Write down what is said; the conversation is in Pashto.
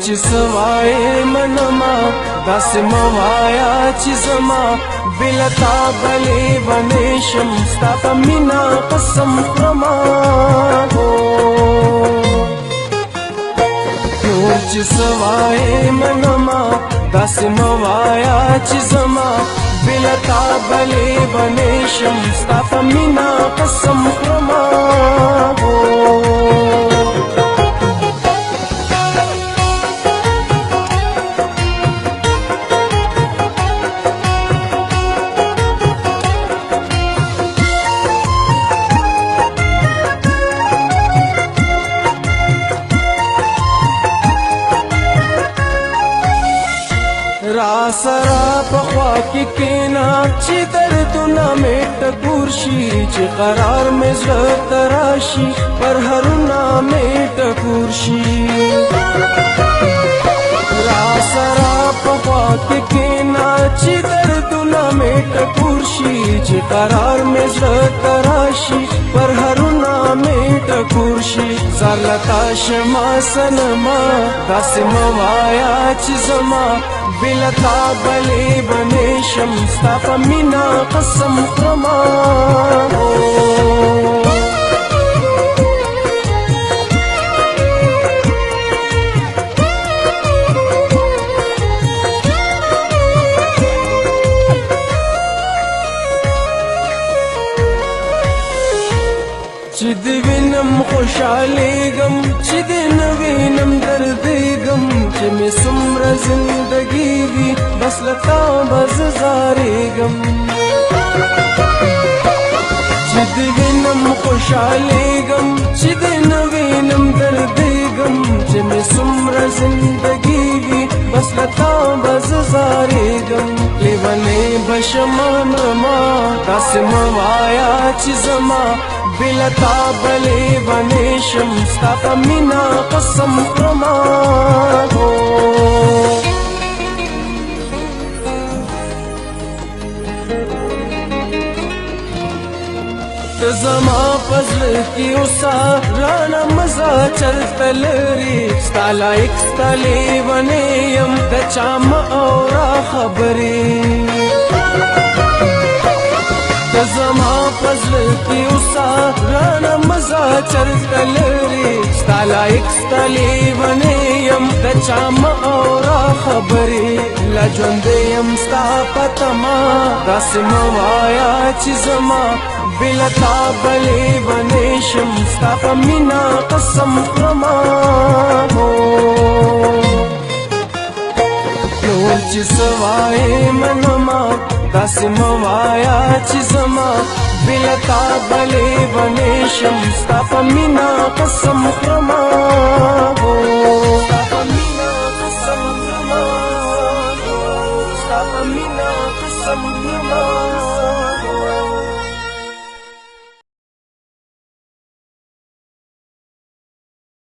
چې سوای منما داسې موایا چې زما بلا تا بلې ونشم ستا په مینا قسم خورما نور چې سوای منما داسې موایا چې زما بلا تا بلې ونشم ستا په مینا قسم خورما را سرا پخوا کی کینا چې دردونه مې ټکور شي چې قرار مې زړه تراشي پر هرونه مې ټکور شي را سرا پخوا کی کینا چې دردونه مې ټکور شي چې قرار مې زړه تراشي پر هرونه مې ټکور شي زلتا شما سنما داسې موایا چې زما بلا تا بلې ونشم ستا په مینا قسم خورما چې دې وینم خوشحالېږم چې دې نه وینم دردېږم چې مې څومره زندګي وي بس له تا به زه زارېږم چې دې وینم خوشحالېږم چې دې نه وینم دردېږم چې مې څومره زندګي وي بس له تا به زه زارېږم لیونۍ به شمه مرما داسې مه وایه چې زما بلا تا بلې ونشم ستا په مینا قسم خورما ته زما په زړه کې اوسه رانه مزه چرته لري ستا لایق ستا لیونۍ یم د چا مه اوره خبرې زما پزړه کې اوسه رانه مزه چرته لري ستا لایق ستا لیونۍ یم د چا مه اوره خبرې لا ژوندی یم ستا په تمه داسې مه وایه چې زما بلا تا بلې ونشم ستا په مینا قسم خورما نور چې سوای منما داسې مه وایه چې زما بلا تا بلې ونشم ستا په مینا قسم خورما ستا په مینا قسم خورما ستا په مینا قسم